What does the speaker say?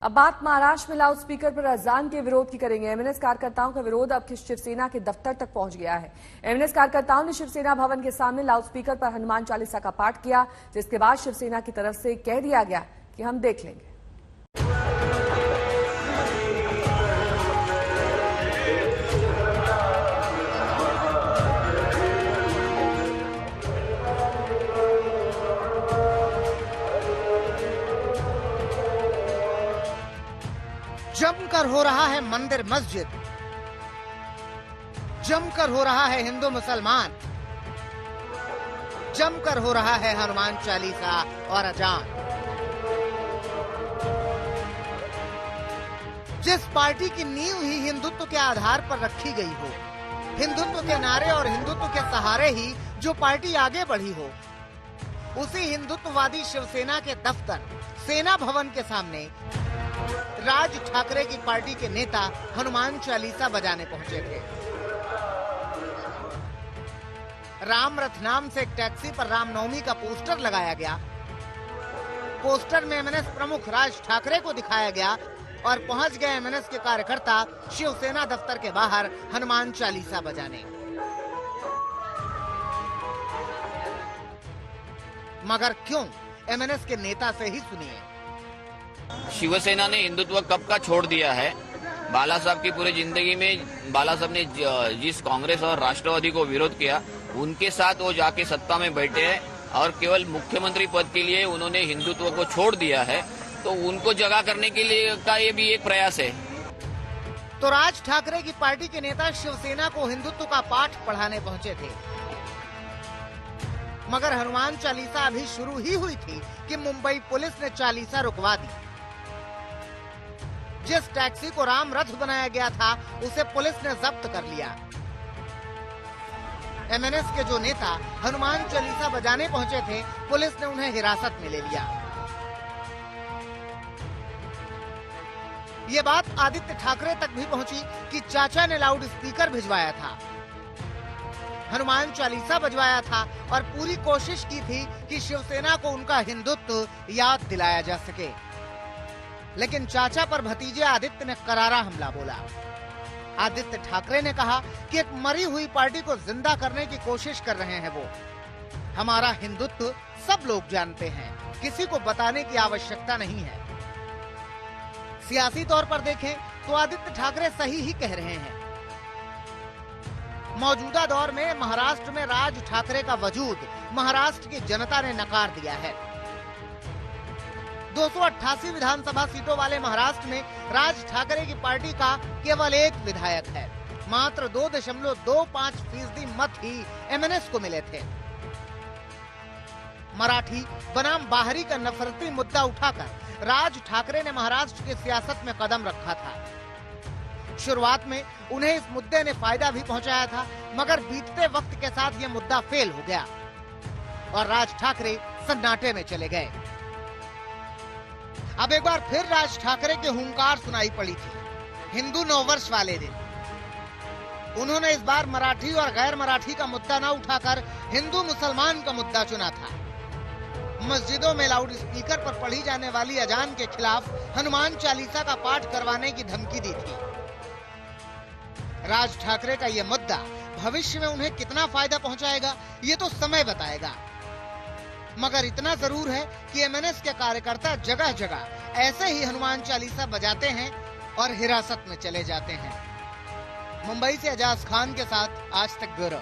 अब बात महाराष्ट्र में लाउड स्पीकर पर अजान के विरोध की करेंगे। एमएनएस कार्यकर्ताओं का विरोध अब शिवसेना के दफ्तर तक पहुंच गया है। एमएनएस कार्यकर्ताओं ने शिवसेना भवन के सामने लाउड स्पीकर पर हनुमान चालीसा का पाठ किया, जिसके बाद शिवसेना की तरफ से कह दिया गया कि हम देख लेंगे। जमकर हो रहा है मंदिर मस्जिद, जमकर हो रहा है हिंदू मुसलमान, जमकर हो रहा है हनुमान चालीसा और अजान। जिस पार्टी की नींव ही हिंदुत्व के आधार पर रखी गई हो, हिंदुत्व के नारे और हिंदुत्व के सहारे ही जो पार्टी आगे बढ़ी हो, उसी हिंदुत्ववादी शिवसेना के दफ्तर सेना भवन के सामने राज ठाकरे की पार्टी के नेता हनुमान चालीसा बजाने पहुंचे थे। राम रथ नाम से एक टैक्सी पर रामनवमी का पोस्टर लगाया गया। पोस्टर में एमएनएस प्रमुख राज ठाकरे को दिखाया गया और पहुंच गए एमएनएस के कार्यकर्ता शिवसेना दफ्तर के बाहर हनुमान चालीसा बजाने। मगर क्यों? एमएनएस के नेता से ही सुनिए। शिवसेना ने हिंदुत्व कब का छोड़ दिया है। बाला साहब की पूरी जिंदगी में बाला साहब ने जिस कांग्रेस और राष्ट्रवादी को विरोध किया, उनके साथ वो जाके सत्ता में बैठे हैं और केवल मुख्यमंत्री पद के लिए उन्होंने हिंदुत्व को छोड़ दिया है, तो उनको जगह करने के लिए का ये भी एक प्रयास है। तो राज ठाकरे की पार्टी के नेता शिवसेना को हिंदुत्व का पाठ पढ़ाने पहुंचे थे, मगर हनुमान चालीसा अभी शुरू ही हुई थी कि मुंबई पुलिस ने चालीसा रुकवा दी। जिस टैक्सी को राम रथ बनाया गया था, उसे पुलिस ने जब्त कर लिया। एमएनएस के जो नेता हनुमान चालीसा बजाने पहुंचे थे, पुलिस ने उन्हें हिरासत में ले लिया। ये बात आदित्य ठाकरे तक भी पहुंची कि चाचा ने लाउड स्पीकर भिजवाया था, हनुमान चालीसा बजवाया था और पूरी कोशिश की थी कि शिवसेना को उनका हिंदुत्व याद दिलाया जा सके। लेकिन चाचा पर भतीजे आदित्य ने करारा हमला बोला। आदित्य ठाकरे ने कहा कि एक मरी हुई पार्टी को जिंदा करने की कोशिश कर रहे हैं वो। हमारा हिंदुत्व सब लोग जानते हैं, किसी को बताने की आवश्यकता नहीं है। सियासी तौर पर देखें तो आदित्य ठाकरे सही ही कह रहे हैं। मौजूदा दौर में महाराष्ट्र में राज ठाकरे का वजूद महाराष्ट्र की जनता ने नकार दिया है। 288 विधानसभा सीटों वाले महाराष्ट्र में राज ठाकरे की पार्टी का केवल एक विधायक है। मात्र 2.25% मत ही एमएनएस को मिले थे। मराठी बनाम बाहरी का नफरती मुद्दा उठाकर राज ठाकरे ने महाराष्ट्र की सियासत में कदम रखा था। शुरुआत में उन्हें इस मुद्दे ने फायदा भी पहुंचाया था, मगर बीतते वक्त के साथ यह मुद्दा फेल हो गया और राज ठाकरे सन्नाटे में चले गए। अब एक बार फिर राज ठाकरे के हुंकार सुनाई पड़ी थी हिंदू नववर्ष वाले दिन। उन्होंने इस बार मराठी और गैर मराठी का मुद्दा न उठाकर हिंदू मुसलमान का मुद्दा चुना था। मस्जिदों में लाउड स्पीकर पर पढ़ी जाने वाली अजान के खिलाफ हनुमान चालीसा का पाठ करवाने की धमकी दी थी। राज ठाकरे का यह मुद्दा भविष्य में उन्हें कितना फायदा पहुंचाएगा, ये तो समय बताएगा। मगर इतना जरूर है कि एमएनएस के कार्यकर्ता जगह जगह ऐसे ही हनुमान चालीसा बजाते हैं और हिरासत में चले जाते हैं। मुंबई से एजाज खान के साथ आज तक ब्यूरो।